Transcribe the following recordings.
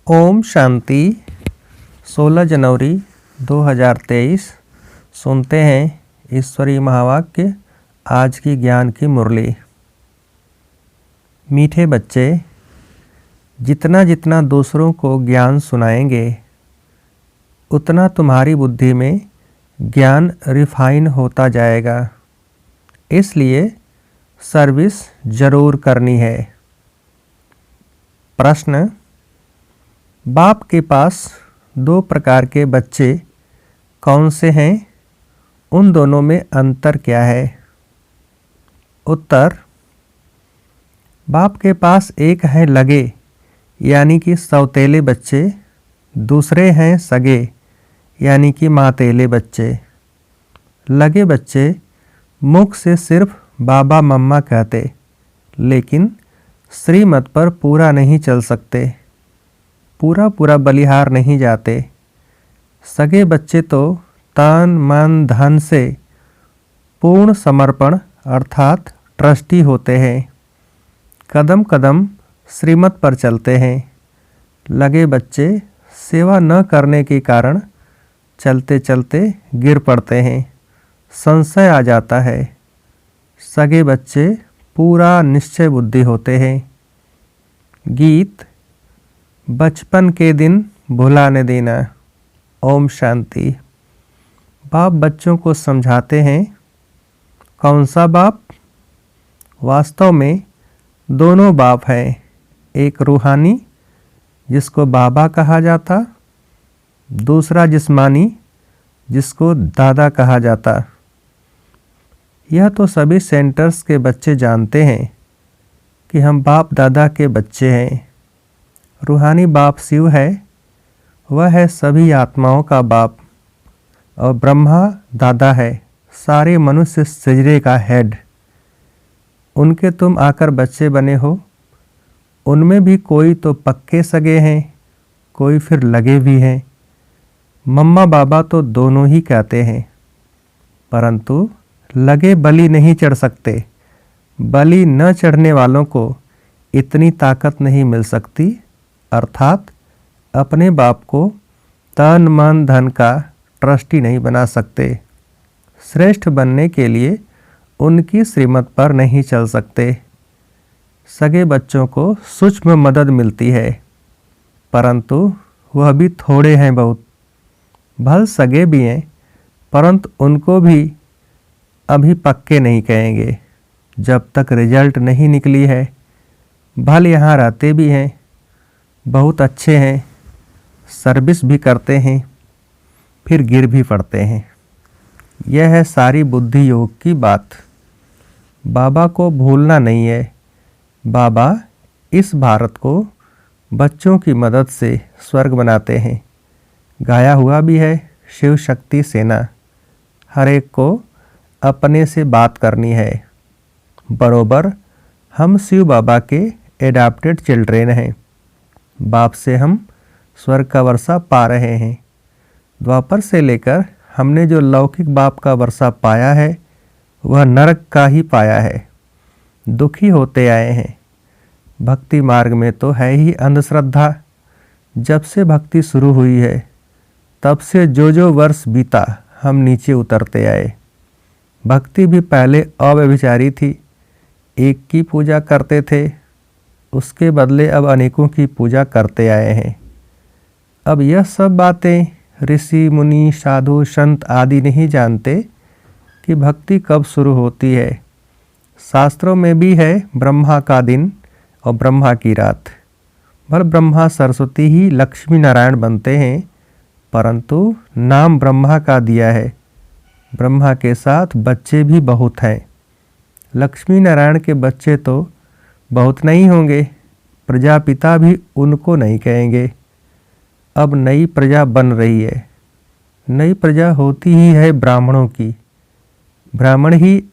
ओम शांति। 16 जनवरी 2023 सुनते हैं ईश्वरीय महावाक्य। आज की ज्ञान की मुरली। मीठे बच्चे, जितना जितना दूसरों को ज्ञान सुनाएंगे उतना तुम्हारी बुद्धि में ज्ञान रिफाइन होता जाएगा। इसलिए सर्विस जरूर करनी है। प्रश्न: बाप के पास दो प्रकार के बच्चे कौन से हैं? उन दोनों में अंतर क्या है? उत्तर: बाप के पास एक है लगे यानी कि सौतेले बच्चे, दूसरे हैं सगे यानी कि मातेले बच्चे। लगे बच्चे मुख से सिर्फ बाबा मम्मा कहते, लेकिन श्रीमत पर पूरा नहीं चल सकते, पूरा बलिहार नहीं जाते। सगे बच्चे तो तन मन धन से पूर्ण समर्पण अर्थात ट्रस्टी होते हैं, कदम कदम श्रीमत पर चलते हैं। लगे बच्चे सेवा न करने के कारण चलते चलते गिर पड़ते हैं, संशय आ जाता है। सगे बच्चे पूरा निश्चय बुद्धि होते हैं। गीत: बचपन के दिन भुलाने देना। ओम शांति। बाप बच्चों को समझाते हैं। कौन सा बाप? वास्तव में दोनों बाप हैं। एक रूहानी जिसको बाबा कहा जाता, दूसरा जिस्मानी जिसको दादा कहा जाता। यह तो सभी सेंटर्स के बच्चे जानते हैं कि हम बाप दादा के बच्चे हैं। रूहानी बाप शिव है, वह है सभी आत्माओं का बाप, और ब्रह्मा दादा है, सारे मनुष्य सजरे का हेड। उनके तुम आकर बच्चे बने हो। उनमें भी कोई तो पक्के सगे हैं, कोई फिर लगे भी हैं। मम्मा बाबा तो दोनों ही कहते हैं, परंतु लगे बलि नहीं चढ़ सकते। बलि न चढ़ने वालों को इतनी ताकत नहीं मिल सकती, अर्थात अपने बाप को तन मन धन का ट्रस्टी नहीं बना सकते। श्रेष्ठ बनने के लिए उनकी श्रीमत पर नहीं चल सकते। सगे बच्चों को सूक्ष्म मदद मिलती है, परंतु वह भी थोड़े हैं बहुत। भल सगे भी हैं, परंतु उनको भी अभी पक्के नहीं कहेंगे जब तक रिजल्ट नहीं निकली है। भल यहाँ रहते भी हैं, बहुत अच्छे हैं, सर्विस भी करते हैं, फिर गिर भी पड़ते हैं। यह है सारी बुद्धि योग की बात। बाबा को भूलना नहीं है। बाबा इस भारत को बच्चों की मदद से स्वर्ग बनाते हैं। गाया हुआ भी है, शिव शक्ति सेना। हर एक को अपने से बात करनी है। बरोबर हम शिव बाबा के एडाप्टेड चिल्ड्रेन हैं। बाप से हम स्वर्ग का वर्षा पा रहे हैं। द्वापर से लेकर हमने जो लौकिक बाप का वर्षा पाया है वह नरक का ही पाया है। दुखी होते आए हैं। भक्ति मार्ग में तो है ही अंधश्रद्धा। जब से भक्ति शुरू हुई है तब से जो वर्ष बीता हम नीचे उतरते आए। भक्ति भी पहले अव्यभिचारी थी, एक की पूजा करते थे, उसके बदले अब अनेकों की पूजा करते आए हैं। अब यह सब बातें ऋषि मुनि साधु संत आदि नहीं जानते कि भक्ति कब शुरू होती है। शास्त्रों में भी है ब्रह्मा का दिन और ब्रह्मा की रात। भल ब्रह्मा सरस्वती ही लक्ष्मी नारायण बनते हैं, परंतु नाम ब्रह्मा का दिया है। ब्रह्मा के साथ बच्चे भी बहुत हैं। लक्ष्मी नारायण के बच्चे तो बहुत नहीं होंगे, प्रजापिता भी उनको नहीं कहेंगे। अब नई प्रजा बन रही है। नई प्रजा होती ही है ब्राह्मणों की। ब्राह्मण ही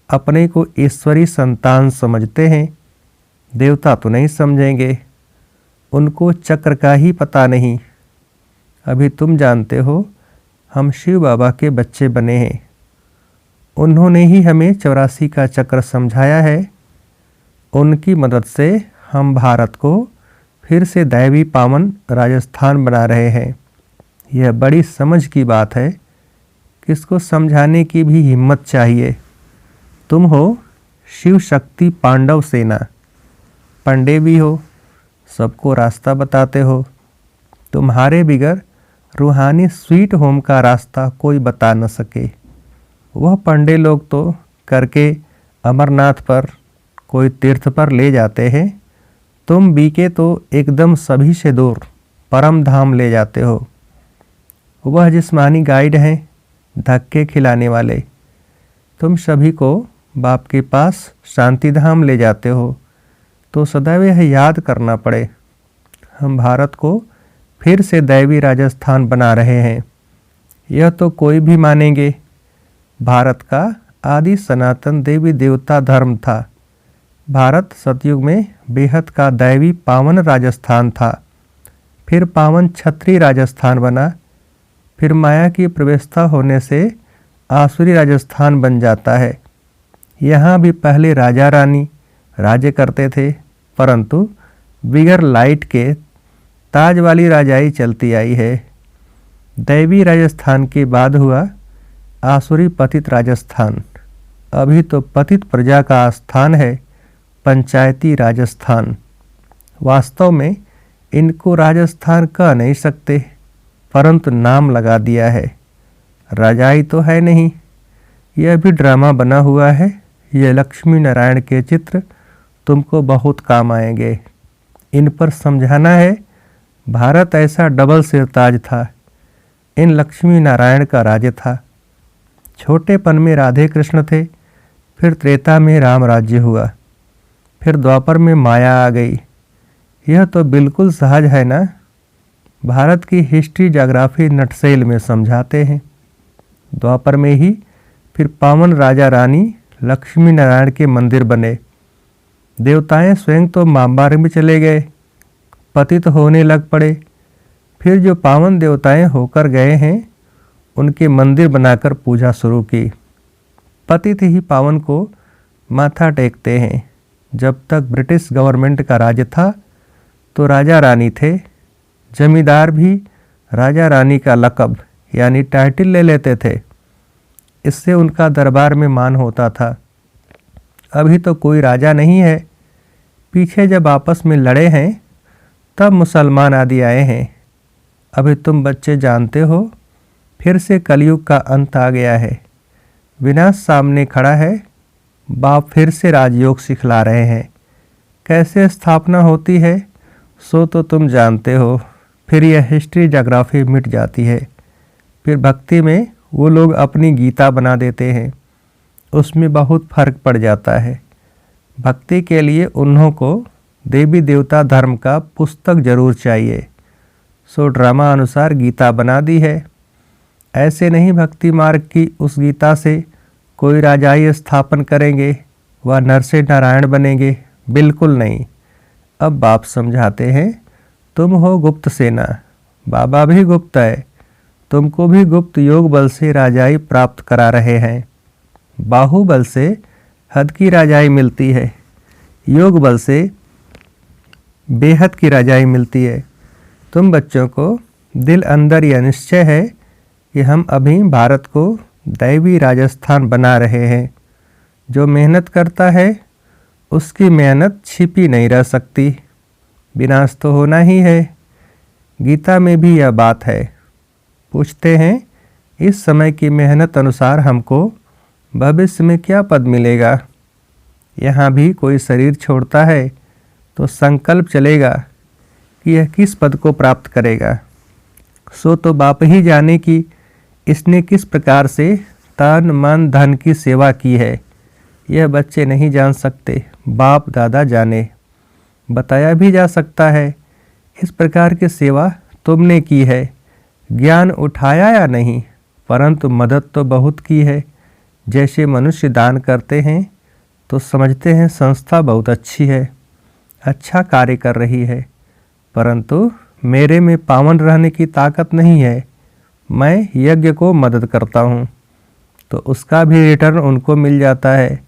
अपने को ईश्वरी संतान समझते हैं, देवता तो नहीं समझेंगे। उनको चक्र का ही पता नहीं। अभी तुम जानते हो हम शिव बाबा के बच्चे बने हैं। उन्होंने ही हमें 84 का चक्र समझाया है। उनकी मदद से हम भारत को फिर से दैवी पावन राजस्थान बना रहे हैं। यह बड़ी समझ की बात है, किसको समझाने की भी हिम्मत चाहिए। तुम हो शिव शक्ति पांडव सेना, पंडे भी हो, सबको रास्ता बताते हो। तुम्हारे बिगर रूहानी स्वीट होम का रास्ता कोई बता न सके। वह पंडे लोग तो करके अमरनाथ पर, कोई तीर्थ पर ले जाते हैं। तुम बीके तो एकदम सभी से दूर परम धाम ले जाते हो। वह जिस्मानी गाइड हैं, धक्के खिलाने वाले। तुम सभी को बाप के पास शांति धाम ले जाते हो। तो सदैव यह याद करना पड़े, हम भारत को फिर से दैवी राजस्थान बना रहे हैं। यह तो कोई भी मानेंगे, भारत का आदि सनातन देवी देवता धर्म था। भारत सतयुग में बेहद का दैवी पावन राजस्थान था। फिर पावन क्षत्रिय राजस्थान बना। फिर माया की प्रवेशता होने से आसुरी राजस्थान बन जाता है। यहाँ भी पहले राजा रानी राज्य करते थे, परंतु बिगर लाइट के ताज वाली राजाई चलती आई है। दैवी राजस्थान के बाद हुआ आसुरी पतित राजस्थान। अभी तो पतित प्रजा का स्थान है पंचायती राजस्थान। वास्तव में इनको राजस्थान कह नहीं सकते, परंतु नाम लगा दिया है। राजाई तो है नहीं, यह भी ड्रामा बना हुआ है। यह लक्ष्मी नारायण के चित्र तुमको बहुत काम आएंगे। इन पर समझाना है, भारत ऐसा डबल सिरताज था। इन लक्ष्मी नारायण का राज्य था। छोटेपन में राधे कृष्ण थे, फिर त्रेता में राम राज्य हुआ, फिर द्वापर में माया आ गई। यह तो बिल्कुल सहज है ना। भारत की हिस्ट्री ज्योग्राफी नटसेल में समझाते हैं। द्वापर में ही फिर पावन राजा रानी लक्ष्मी नारायण के मंदिर बने। देवताएं स्वयं तो मांबार में चले गए, पतित होने लग पड़े। फिर जो पावन देवताएं होकर गए हैं, उनके मंदिर बनाकर पूजा शुरू की। पतित ही पावन को माथा टेकते हैं। जब तक ब्रिटिश गवर्नमेंट का राज्य था तो राजा रानी थे। जमींदार भी राजा रानी का लक़ब यानी टाइटल ले लेते थे। इससे उनका दरबार में मान होता था। अभी तो कोई राजा नहीं है। पीछे जब आपस में लड़े हैं तब मुसलमान आदि आए हैं। अभी तुम बच्चे जानते हो, फिर से कलयुग का अंत आ गया है। विनाश सामने खड़ा है। बाप फिर से राजयोग सिखला रहे हैं। कैसे स्थापना होती है सो तो तुम जानते हो। फिर यह हिस्ट्री ज्योग्राफी मिट जाती है। फिर भक्ति में वो लोग अपनी गीता बना देते हैं। उसमें बहुत फर्क पड़ जाता है। भक्ति के लिए उन्हों को देवी देवता धर्म का पुस्तक जरूर चाहिए। सो ड्रामा अनुसार गीता बना दी है। ऐसे नहीं भक्ति मार्ग की उस गीता से कोई राजाई स्थापन करेंगे, वह नरसे नारायण बनेंगे, बिल्कुल नहीं। अब बाप समझाते हैं, तुम हो गुप्त सेना, बाबा भी गुप्त है। तुमको भी गुप्त योग बल से राजाई प्राप्त करा रहे हैं। बाहुबल से हद की राजाई मिलती है, योग बल से बेहद की राजाई मिलती है। तुम बच्चों को दिल अंदर यह निश्चय है कि हम अभी भारत को दैवी राजस्थान बना रहे हैं। जो मेहनत करता है उसकी मेहनत छिपी नहीं रह सकती। विनाश तो होना ही है। गीता में भी यह बात है। पूछते हैं, इस समय की मेहनत अनुसार हमको भविष्य में क्या पद मिलेगा। यहाँ भी कोई शरीर छोड़ता है तो संकल्प चलेगा कि यह किस पद को प्राप्त करेगा। सो तो बाप ही जाने कि इसने किस प्रकार से तन मन धन की सेवा की है। यह बच्चे नहीं जान सकते, बाप दादा जाने। बताया भी जा सकता है, इस प्रकार की सेवा तुमने की है। ज्ञान उठाया या नहीं, परंतु मदद तो बहुत की है। जैसे मनुष्य दान करते हैं तो समझते हैं संस्था बहुत अच्छी है, अच्छा कार्य कर रही है, परंतु मेरे में पावन रहने की ताकत नहीं है। मैं यज्ञ को मदद करता हूँ तो उसका भी रिटर्न उनको मिल जाता है।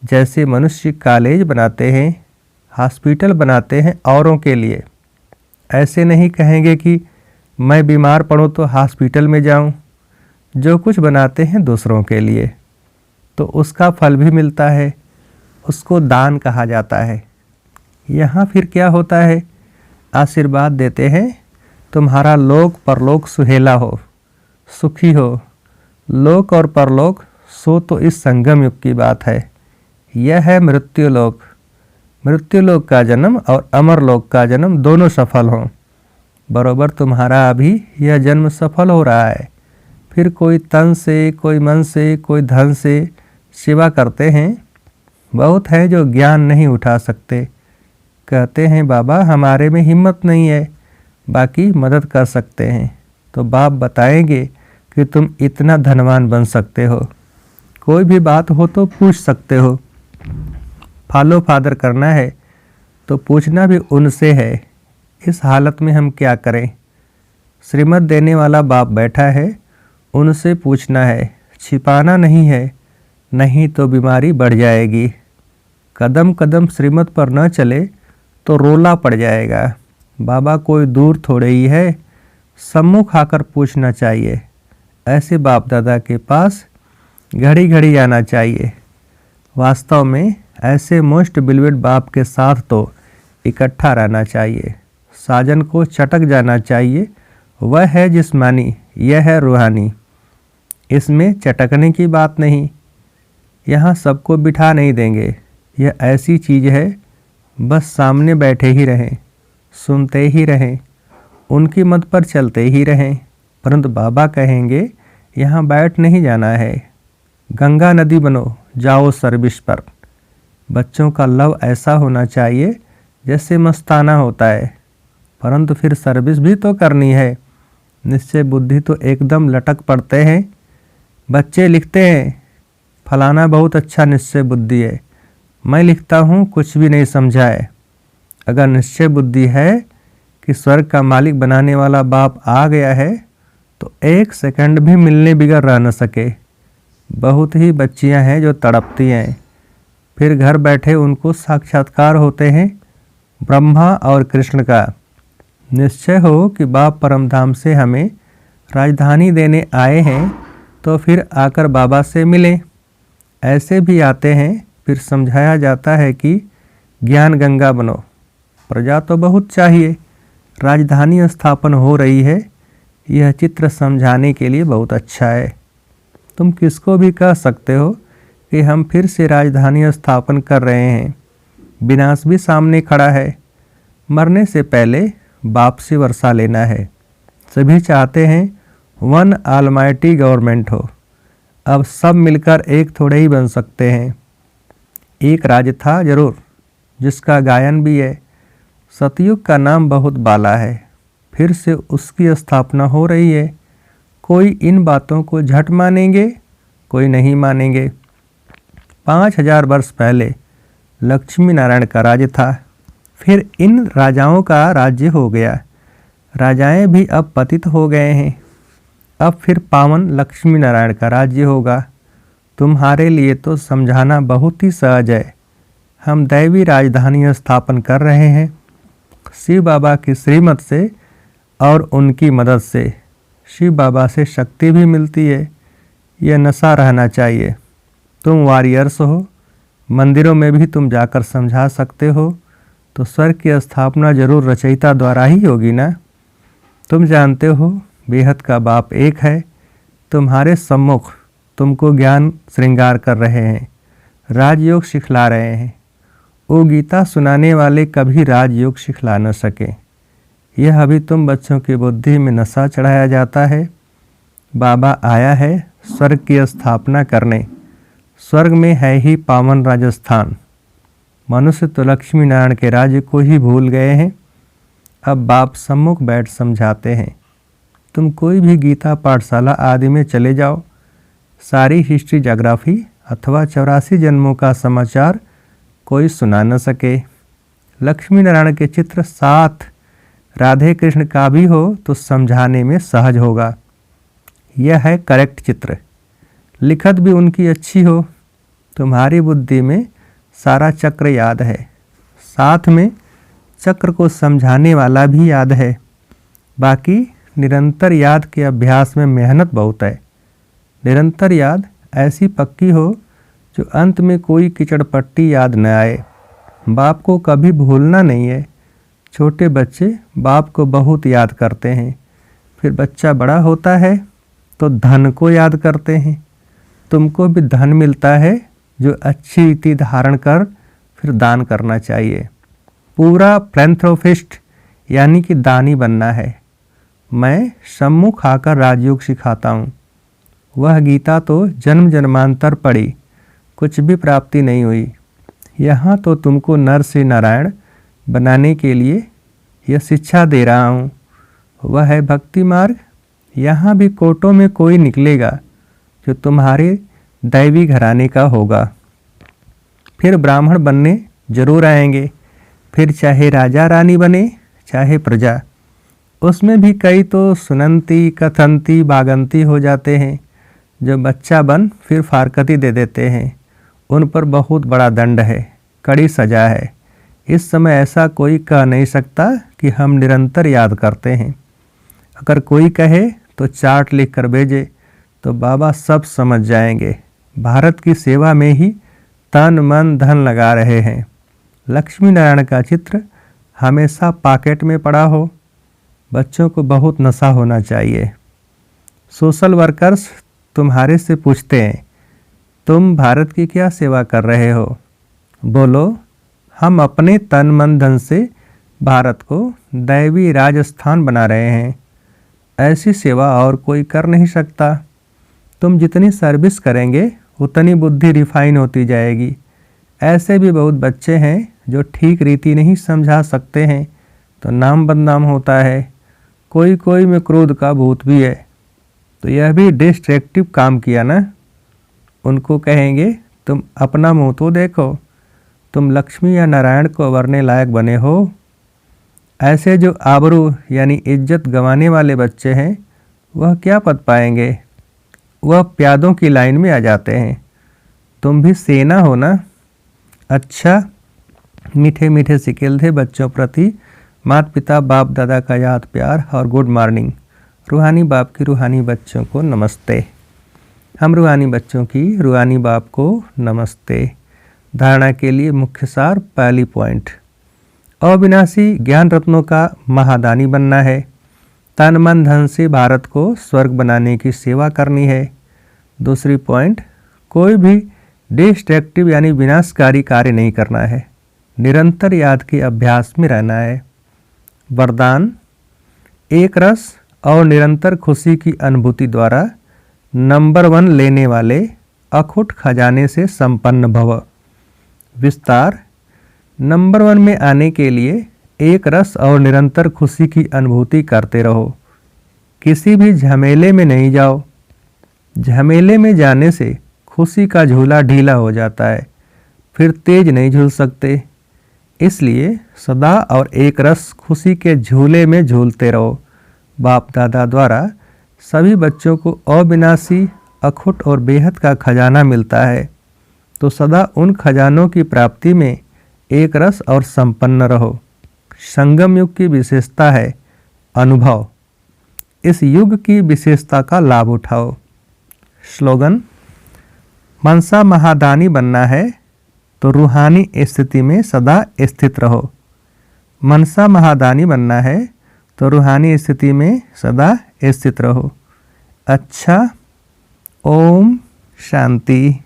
जैसे मनुष्य कॉलेज बनाते हैं, हॉस्पिटल बनाते हैं औरों के लिए, ऐसे नहीं कहेंगे कि मैं बीमार पड़ूं तो हॉस्पिटल में जाऊं। जो कुछ बनाते हैं दूसरों के लिए, तो उसका फल भी मिलता है, उसको दान कहा जाता है। यहाँ फिर क्या होता है, आशीर्वाद देते हैं, तुम्हारा लोक परलोक सुहेला हो, सुखी हो। लोक और परलोक सो तो इस संगम युग की बात है। यह है मृत्युलोक। मृत्युलोक का जन्म और अमरलोक का जन्म दोनों सफल हों। बरोबर तुम्हारा अभी यह जन्म सफल हो रहा है। फिर कोई तन से, कोई मन से, कोई धन से सेवा करते हैं। बहुत है जो ज्ञान नहीं उठा सकते, कहते हैं बाबा हमारे में हिम्मत नहीं है, बाकी मदद कर सकते हैं। तो बाप बताएंगे कि तुम इतना धनवान बन सकते हो, कोई भी बात हो तो पूछ सकते हो। फॉलो फादर करना है तो पूछना भी उनसे है। इस हालत में हम क्या करें? श्रीमत देने वाला बाप बैठा है, उनसे पूछना है, छिपाना नहीं है, नहीं तो बीमारी बढ़ जाएगी। कदम कदम श्रीमत पर न चले तो रोला पड़ जाएगा। बाबा कोई दूर थोड़े ही है, सम्मुख आकर पूछना चाहिए। ऐसे बाप दादा के पास घड़ी घड़ी आना चाहिए। वास्तव में ऐसे मोस्ट बिलवेड बाप के साथ तो इकट्ठा रहना चाहिए। साजन को चटक जाना चाहिए। वह है जिस्मानी, यह है रूहानी। इसमें चटकने की बात नहीं। यहाँ सबको बिठा नहीं देंगे। यह ऐसी चीज़ है, बस सामने बैठे ही रहें, सुनते ही रहें, उनकी मत पर चलते ही रहें। परंतु बाबा कहेंगे यहाँ बैठ नहीं जाना है, गंगा नदी बनो, जाओ सर्विस पर। बच्चों का लव ऐसा होना चाहिए जैसे मस्ताना होता है, परंतु फिर सर्विस भी तो करनी है। निश्चय बुद्धि तो एकदम लटक पड़ते हैं। बच्चे लिखते हैं फलाना बहुत अच्छा निश्चय बुद्धि है। मैं लिखता हूँ कुछ भी नहीं समझा है। अगर निश्चय बुद्धि है कि स्वर्ग का मालिक बनाने वाला बाप आ गया है तो एक सेकंड भी मिलने बिगड़ रह न सके। बहुत ही बच्चियां हैं जो तड़पती हैं, फिर घर बैठे उनको साक्षात्कार होते हैं ब्रह्मा और कृष्ण का। निश्चय हो कि बाप परमधाम से हमें राजधानी देने आए हैं तो फिर आकर बाबा से मिलें। ऐसे भी आते हैं, फिर समझाया जाता है कि ज्ञान गंगा बनो। प्रजा तो बहुत चाहिए, राजधानी स्थापन हो रही है। यह चित्र समझाने के लिए बहुत अच्छा है। तुम किसको भी कह सकते हो कि हम फिर से राजधानी स्थापन कर रहे हैं। विनाश भी सामने खड़ा है। मरने से पहले बाप से वर्षा लेना है। सभी चाहते हैं वन ऑलमाइटी गवर्नमेंट हो। अब सब मिलकर एक थोड़े ही बन सकते हैं। एक राज्य था जरूर, जिसका गायन भी है। सतयुग का नाम बहुत बाला है, फिर से उसकी स्थापना हो रही है। कोई इन बातों को झट मानेंगे, कोई नहीं मानेंगे। 5000 वर्ष पहले लक्ष्मी नारायण का राज्य था, फिर इन राजाओं का राज्य हो गया। राजाएं भी अब पतित हो गए हैं। अब फिर पावन लक्ष्मी नारायण का राज्य होगा। तुम्हारे लिए तो समझाना बहुत ही सहज है। हम दैवी राजधानी स्थापन कर रहे हैं, शिव बाबा की श्रीमत से और उनकी मदद से। शिव बाबा से शक्ति भी मिलती है। यह नशा रहना चाहिए। तुम वॉरियर्स हो, मंदिरों में भी तुम जाकर समझा सकते हो, तो स्वर्ग की स्थापना जरूर रचयिता द्वारा ही होगी ना। तुम जानते हो बेहद का बाप एक है। तुम्हारे सम्मुख तुमको ज्ञान श्रृंगार कर रहे हैं, राजयोग सिखला रहे हैं। वो गीता सुनाने वाले कभी राजयोग सिखला न सके। यह अभी तुम बच्चों की बुद्धि में नशा चढ़ाया जाता है। बाबा आया है स्वर्ग की स्थापना करने। स्वर्ग में है ही पावन राजस्थान। मनुष्य तो लक्ष्मी नारायण के राज्य को ही भूल गए हैं। अब बाप सम्मुख बैठ समझाते हैं। तुम कोई भी गीता पाठशाला आदि में चले जाओ, सारी हिस्ट्री ज्योग्राफी अथवा 84 जन्मों का समाचार कोई सुना न सके। लक्ष्मी नारायण के चित्र साथ राधे कृष्ण का भी हो तो समझाने में सहज होगा। यह है करेक्ट चित्र। लिखत भी उनकी अच्छी हो। तुम्हारी बुद्धि में सारा चक्र याद है। साथ में चक्र को समझाने वाला भी याद है। बाकी निरंतर याद के अभ्यास में मेहनत बहुत है। निरंतर याद ऐसी पक्की हो जो अंत में कोई कीचड़पट्टी याद न आए। बाप को कभी भूलना नहीं है। छोटे बच्चे बाप को बहुत याद करते हैं, फिर बच्चा बड़ा होता है तो धन को याद करते हैं। तुमको भी धन मिलता है जो अच्छी रीति धारण कर फिर दान करना चाहिए। पूरा पैंथ्रोफिस्ट यानी कि दानी बनना है। मैं सम्मुख आकर राजयोग सिखाता हूँ। वह गीता तो जन्म जन्मांतर पढ़ी, कुछ भी प्राप्ति नहीं हुई। यहाँ तो तुमको नर से नारायण बनाने के लिए यह शिक्षा दे रहा हूँ। वह है भक्ति मार्ग। यहाँ भी कोटों में कोई निकलेगा जो तुम्हारे दैवी घराने का होगा। फिर ब्राह्मण बनने जरूर आएंगे, फिर चाहे राजा रानी बने चाहे प्रजा। उसमें भी कई तो सुनंती कथंती बागंती हो जाते हैं, जो बच्चा बन फिर फारकती दे देते हैं। उन पर बहुत बड़ा दंड है, कड़ी सजा है। इस समय ऐसा कोई कह नहीं सकता कि हम निरंतर याद करते हैं। अगर कोई कहे तो चार्ट लिख कर भेजे तो बाबा सब समझ जाएंगे। भारत की सेवा में ही तन मन धन लगा रहे हैं। लक्ष्मी नारायण का चित्र हमेशा पॉकेट में पड़ा हो। बच्चों को बहुत नशा होना चाहिए। सोशल वर्कर्स तुम्हारे से पूछते हैं, तुम भारत की क्या सेवा कर रहे हो? बोलो, हम अपने तन मन धन से भारत को दैवी राजस्थान बना रहे हैं। ऐसी सेवा और कोई कर नहीं सकता। तुम जितनी सर्विस करेंगे उतनी बुद्धि रिफाइन होती जाएगी। ऐसे भी बहुत बच्चे हैं जो ठीक रीति नहीं समझा सकते हैं, तो नाम बदनाम होता है। कोई कोई में क्रोध का भूत भी है, तो यह भी डिस्ट्रैक्टिव काम किया ना। उनको कहेंगे, तुम अपना मुँह तो देखो, तुम लक्ष्मी या नारायण को वरने लायक बने हो। ऐसे जो आबरू यानी इज्जत गंवाने वाले बच्चे हैं, वह क्या पद पाएंगे? वह प्यादों की लाइन में आ जाते हैं। तुम भी सेना हो ना। अच्छा, मीठे मीठे सिकेल थे बच्चों प्रति माता पिता बाप दादा का याद प्यार और गुड मॉर्निंग। रूहानी बाप की रूहानी बच्चों को नमस्ते। हम रूहानी बच्चों की रूहानी बाप को नमस्ते। धारणा के लिए मुख्य सार, पहली पॉइंट, अविनाशी ज्ञान रत्नों का महादानी बनना है। तन मन धन से भारत को स्वर्ग बनाने की सेवा करनी है। दूसरी पॉइंट, कोई भी डिस्ट्रक्टिव यानी विनाशकारी कार्य नहीं करना है। निरंतर याद के अभ्यास में रहना है। वरदान, एक रस और निरंतर खुशी की अनुभूति द्वारा नंबर 1 लेने वाले अखुट खजाने से संपन्न भव। विस्तार, नंबर 1 में आने के लिए एक रस और निरंतर खुशी की अनुभूति करते रहो। किसी भी झमेले में नहीं जाओ। झमेले में जाने से खुशी का झूला ढीला हो जाता है, फिर तेज नहीं झूल सकते। इसलिए सदा और एक रस खुशी के झूले में झूलते रहो। बाप दादा द्वारा सभी बच्चों को अविनाशी अखुट और बेहद का खजाना मिलता है, तो सदा उन खजानों की प्राप्ति में एक रस और संपन्न रहो। संगम युग की विशेषता है अनुभव। इस युग की विशेषता का लाभ उठाओ। स्लोगन, मनसा महादानी बनना है तो रूहानी स्थिति में सदा स्थित रहो। मनसा महादानी बनना है तो रूहानी स्थिति में सदा स्थित रहो। अच्छा, ओम शांति।